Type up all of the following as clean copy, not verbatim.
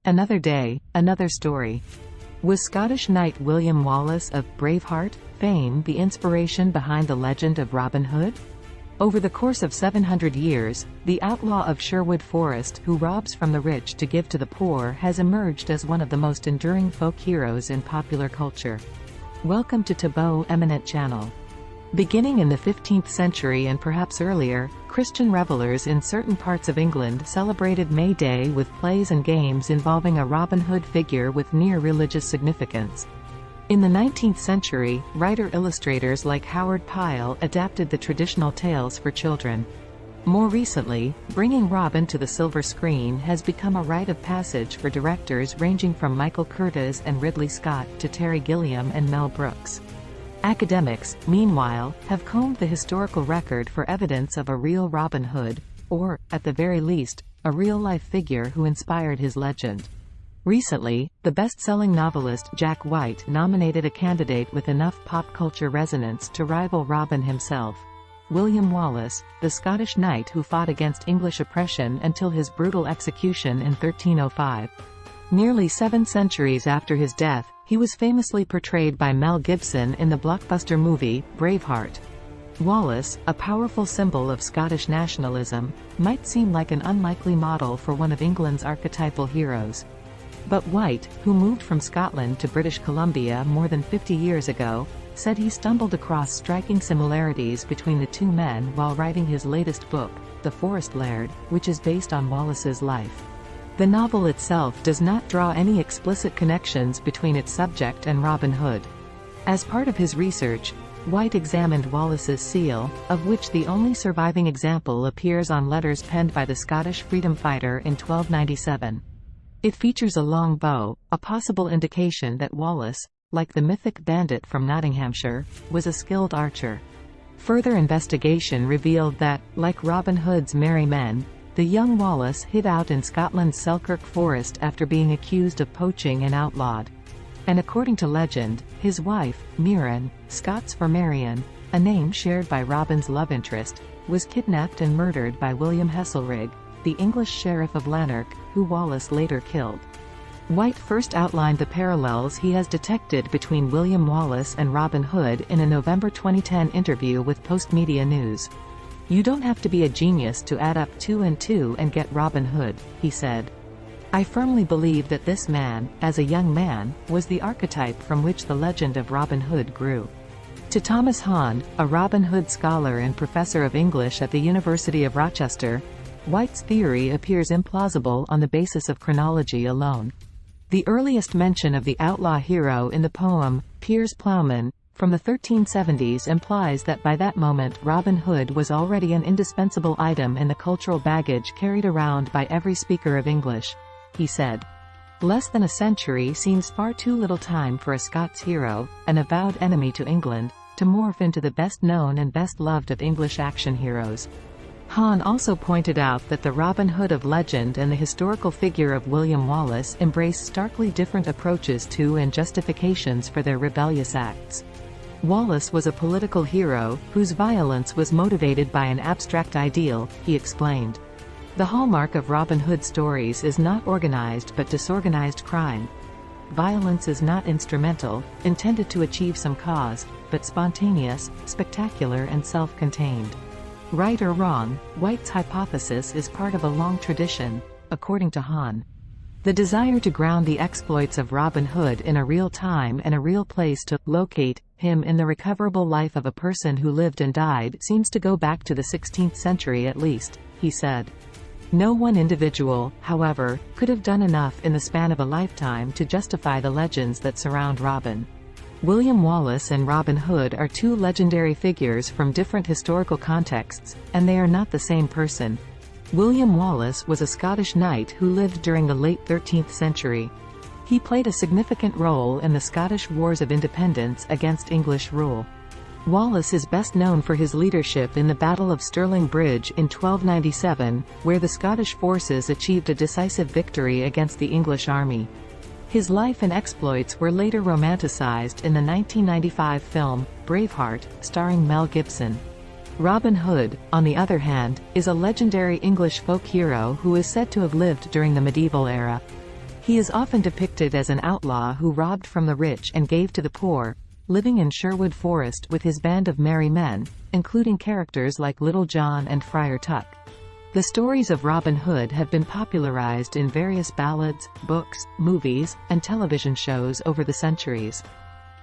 Another day, another story. Was Scottish knight William Wallace of Braveheart fame the inspiration behind the legend of Robin Hood? Over the course of 700 years, the outlaw of Sherwood Forest who robs from the rich to give to the poor has emerged as one of the most enduring folk heroes in popular culture. Welcome to Taboo Eminent Channel. Beginning in the 15th century and perhaps earlier, Christian revelers in certain parts of England celebrated May Day with plays and games involving a Robin Hood figure with near-religious significance. In the 19th century, writer-illustrators like Howard Pyle adapted the traditional tales for children. More recently, bringing Robin to the silver screen has become a rite of passage for directors ranging from Michael Curtiz and Ridley Scott to Terry Gilliam and Mel Brooks. Academics, meanwhile, have combed the historical record for evidence of a real Robin Hood, or, at the very least, a real-life figure who inspired his legend. Recently, the best-selling novelist Jack White nominated a candidate with enough pop culture resonance to rival Robin himself. William Wallace, the Scottish knight who fought against English oppression until his brutal execution in 1305. Nearly 7 centuries after his death, he was famously portrayed by Mel Gibson in the blockbuster movie, Braveheart. Wallace, a powerful symbol of Scottish nationalism, might seem like an unlikely model for one of England's archetypal heroes. But White, who moved from Scotland to British Columbia more than 50 years ago, said he stumbled across striking similarities between the two men while writing his latest book, The Forest Laird, which is based on Wallace's life. The novel itself does not draw any explicit connections between its subject and Robin Hood. As part of his research, White examined Wallace's seal, of which the only surviving example appears on letters penned by the Scottish freedom fighter in 1297. It features a long bow, a possible indication that Wallace, like the mythic bandit from Nottinghamshire, was a skilled archer. Further investigation revealed that, like Robin Hood's merry men, the young Wallace hid out in Scotland's Selkirk Forest after being accused of poaching and outlawed. And according to legend, his wife, Muireann, Scots for Marion, a name shared by Robin's love interest, was kidnapped and murdered by William Heselrigg, the English sheriff of Lanark, who Wallace later killed. White first outlined the parallels he has detected between William Wallace and Robin Hood in a November 2010 interview with Postmedia News. "You don't have to be a genius to add up 2 and 2 and get Robin Hood," he said. "I firmly believe that this man, as a young man, was the archetype from which the legend of Robin Hood grew." To Thomas Hahn, a Robin Hood scholar and professor of English at the University of Rochester, White's theory appears implausible on the basis of chronology alone. The earliest mention of the outlaw hero in the poem, Piers Plowman, from the 1370s implies that by that moment Robin Hood was already an indispensable item in the cultural baggage carried around by every speaker of English, he said. Less than a century seems far too little time for a Scots hero, an avowed enemy to England, to morph into the best-known and best-loved of English action heroes. Hahn also pointed out that the Robin Hood of legend and the historical figure of William Wallace embrace starkly different approaches to and justifications for their rebellious acts. Wallace was a political hero, whose violence was motivated by an abstract ideal, he explained. The hallmark of Robin Hood stories is not organized but disorganized crime. Violence is not instrumental, intended to achieve some cause, but spontaneous, spectacular and self-contained. Right or wrong, White's hypothesis is part of a long tradition, according to Hahn. The desire to ground the exploits of Robin Hood in a real time and a real place to locate him in the recoverable life of a person who lived and died seems to go back to the 16th century at least, he said. No one individual, however, could have done enough in the span of a lifetime to justify the legends that surround Robin. William Wallace and Robin Hood are two legendary figures from different historical contexts, and they are not the same person. William Wallace was a Scottish knight who lived during the late 13th century. He played a significant role in the Scottish Wars of Independence against English rule. Wallace is best known for his leadership in the Battle of Stirling Bridge in 1297, where the Scottish forces achieved a decisive victory against the English army. His life and exploits were later romanticized in the 1995 film, Braveheart, starring Mel Gibson. Robin Hood, on the other hand, is a legendary English folk hero who is said to have lived during the medieval era. He is often depicted as an outlaw who robbed from the rich and gave to the poor, living in Sherwood Forest with his band of merry men, including characters like Little John and Friar Tuck. The stories of Robin Hood have been popularized in various ballads, books, movies, and television shows over the centuries.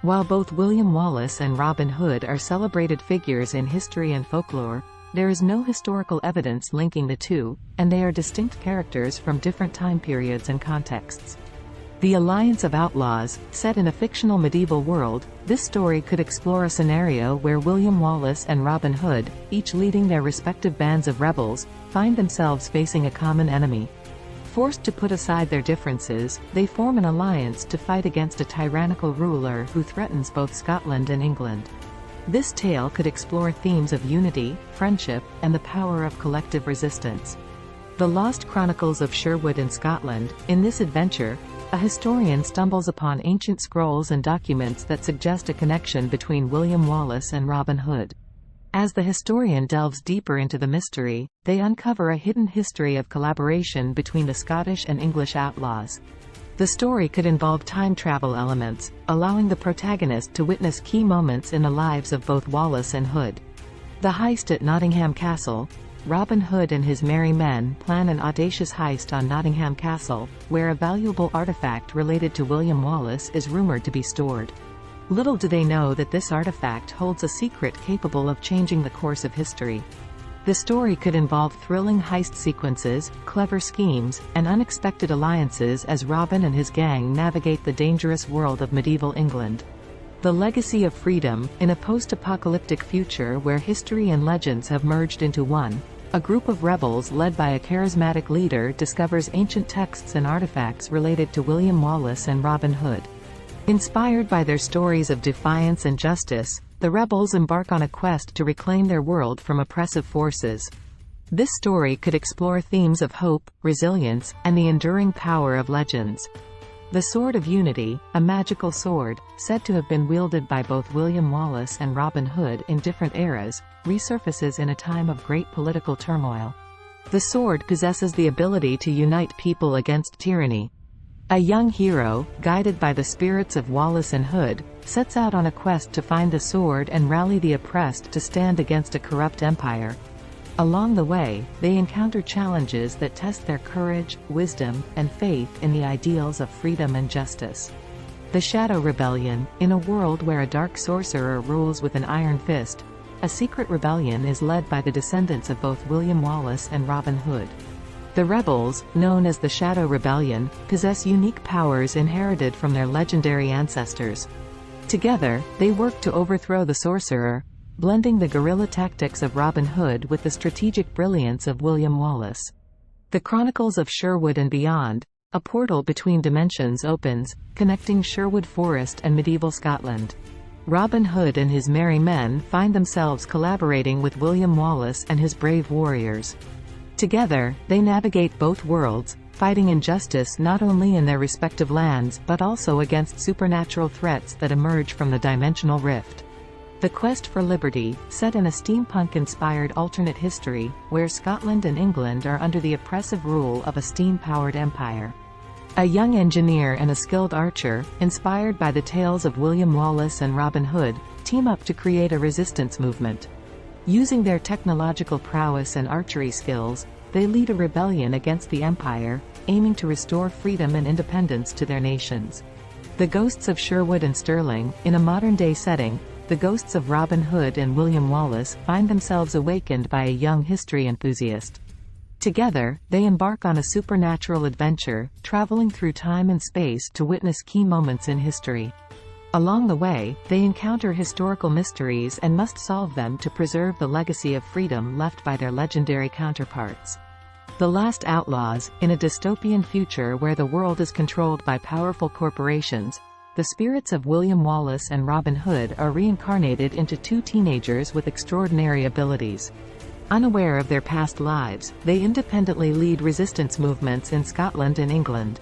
While both William Wallace and Robin Hood are celebrated figures in history and folklore, there is no historical evidence linking the two, and they are distinct characters from different time periods and contexts. The Alliance of Outlaws, set in a fictional medieval world, this story could explore a scenario where William Wallace and Robin Hood, each leading their respective bands of rebels, find themselves facing a common enemy. Forced to put aside their differences, they form an alliance to fight against a tyrannical ruler who threatens both Scotland and England. This tale could explore themes of unity, friendship, and the power of collective resistance. The Lost Chronicles of Sherwood in Scotland. In this adventure, a historian stumbles upon ancient scrolls and documents that suggest a connection between William Wallace and Robin Hood. As the historian delves deeper into the mystery, they uncover a hidden history of collaboration between the Scottish and English outlaws. The story could involve time travel elements, allowing the protagonist to witness key moments in the lives of both Wallace and Hood. The heist at Nottingham Castle. Robin Hood and his merry men plan an audacious heist on Nottingham Castle, where a valuable artifact related to William Wallace is rumored to be stored. Little do they know that this artifact holds a secret capable of changing the course of history. The story could involve thrilling heist sequences, clever schemes, and unexpected alliances as Robin and his gang navigate the dangerous world of medieval England. The legacy of freedom. In a post-apocalyptic future where history and legends have merged into one, a group of rebels led by a charismatic leader discovers ancient texts and artifacts related to William Wallace and Robin Hood. Inspired by their stories of defiance and justice, the rebels embark on a quest to reclaim their world from oppressive forces. This story could explore themes of hope, resilience, and the enduring power of legends. The Sword of Unity, a magical sword, said to have been wielded by both William Wallace and Robin Hood in different eras, resurfaces in a time of great political turmoil. The sword possesses the ability to unite people against tyranny. A young hero, guided by the spirits of Wallace and Hood, sets out on a quest to find the sword and rally the oppressed to stand against a corrupt empire. Along the way, they encounter challenges that test their courage, wisdom, and faith in the ideals of freedom and justice. The Shadow Rebellion. In a world where a dark sorcerer rules with an iron fist, a secret rebellion is led by the descendants of both William Wallace and Robin Hood. The rebels, known as the Shadow Rebellion, possess unique powers inherited from their legendary ancestors. Together, they work to overthrow the sorcerer, blending the guerrilla tactics of Robin Hood with the strategic brilliance of William Wallace. The Chronicles of Sherwood and Beyond. A portal between dimensions opens, connecting Sherwood Forest and medieval Scotland. Robin Hood and his merry men find themselves collaborating with William Wallace and his brave warriors. Together, they navigate both worlds, fighting injustice not only in their respective lands but also against supernatural threats that emerge from the dimensional rift. The Quest for Liberty, set in a steampunk-inspired alternate history, where Scotland and England are under the oppressive rule of a steam-powered empire. A young engineer and a skilled archer, inspired by the tales of William Wallace and Robin Hood, team up to create a resistance movement. Using their technological prowess and archery skills, they lead a rebellion against the empire, aiming to restore freedom and independence to their nations. The Ghosts of Sherwood and Stirling. In a modern-day setting, the ghosts of Robin Hood and William Wallace find themselves awakened by a young history enthusiast. Together, they embark on a supernatural adventure, traveling through time and space to witness key moments in history. Along the way, they encounter historical mysteries and must solve them to preserve the legacy of freedom left by their legendary counterparts. The Last Outlaws. In a dystopian future where the world is controlled by powerful corporations, the spirits of William Wallace and Robin Hood are reincarnated into two teenagers with extraordinary abilities. Unaware of their past lives, they independently lead resistance movements in Scotland and England.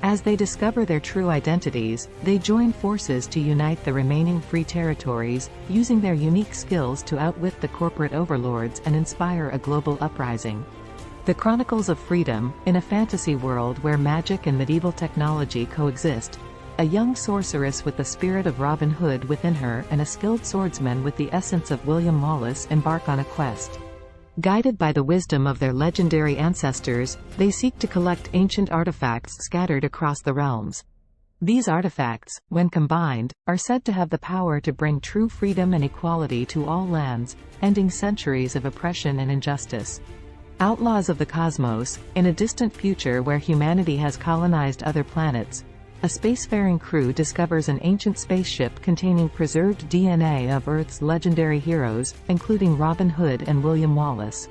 As they discover their true identities, they join forces to unite the remaining free territories, using their unique skills to outwit the corporate overlords and inspire a global uprising. The Chronicles of Freedom, in a fantasy world where magic and medieval technology coexist, a young sorceress with the spirit of Robin Hood within her and a skilled swordsman with the essence of William Wallace embark on a quest. Guided by the wisdom of their legendary ancestors, they seek to collect ancient artifacts scattered across the realms. These artifacts, when combined, are said to have the power to bring true freedom and equality to all lands, ending centuries of oppression and injustice. Outlaws of the cosmos, in a distant future where humanity has colonized other planets, a spacefaring crew discovers an ancient spaceship containing preserved DNA of Earth's legendary heroes, including Robin Hood and William Wallace.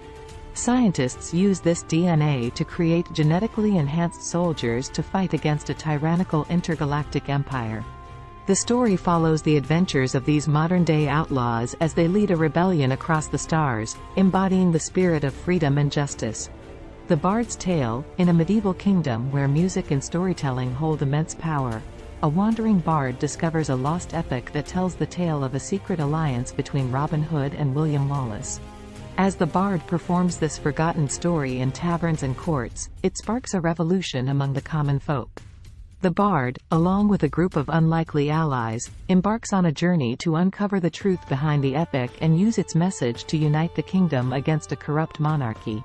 Scientists use this DNA to create genetically enhanced soldiers to fight against a tyrannical intergalactic empire. The story follows the adventures of these modern-day outlaws as they lead a rebellion across the stars, embodying the spirit of freedom and justice. The Bard's Tale, in a medieval kingdom where music and storytelling hold immense power, a wandering bard discovers a lost epic that tells the tale of a secret alliance between Robin Hood and William Wallace. As the bard performs this forgotten story in taverns and courts, it sparks a revolution among the common folk. The bard, along with a group of unlikely allies, embarks on a journey to uncover the truth behind the epic and use its message to unite the kingdom against a corrupt monarchy.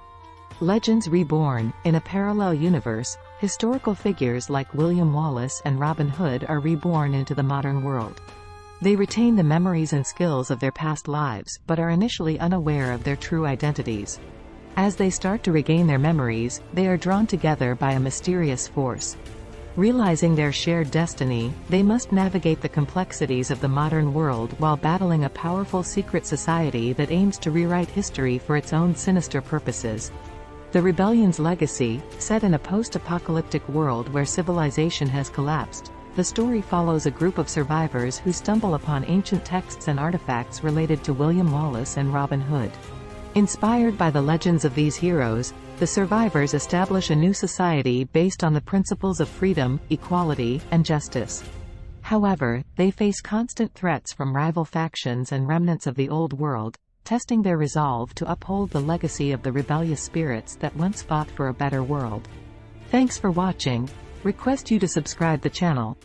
Legends Reborn, in a parallel universe, historical figures like William Wallace and Robin Hood are reborn into the modern world. They retain the memories and skills of their past lives, but are initially unaware of their true identities. As they start to regain their memories, they are drawn together by a mysterious force. Realizing their shared destiny, they must navigate the complexities of the modern world while battling a powerful secret society that aims to rewrite history for its own sinister purposes. The rebellion's legacy, set in a post-apocalyptic world where civilization has collapsed, the story follows a group of survivors who stumble upon ancient texts and artifacts related to William Wallace and Robin Hood. Inspired by the legends of these heroes, the survivors establish a new society based on the principles of freedom, equality, and justice. However, they face constant threats from rival factions and remnants of the old world, testing their resolve to uphold the legacy of the rebellious spirits that once fought for a better world. Thanks for watching. Request you to subscribe the channel.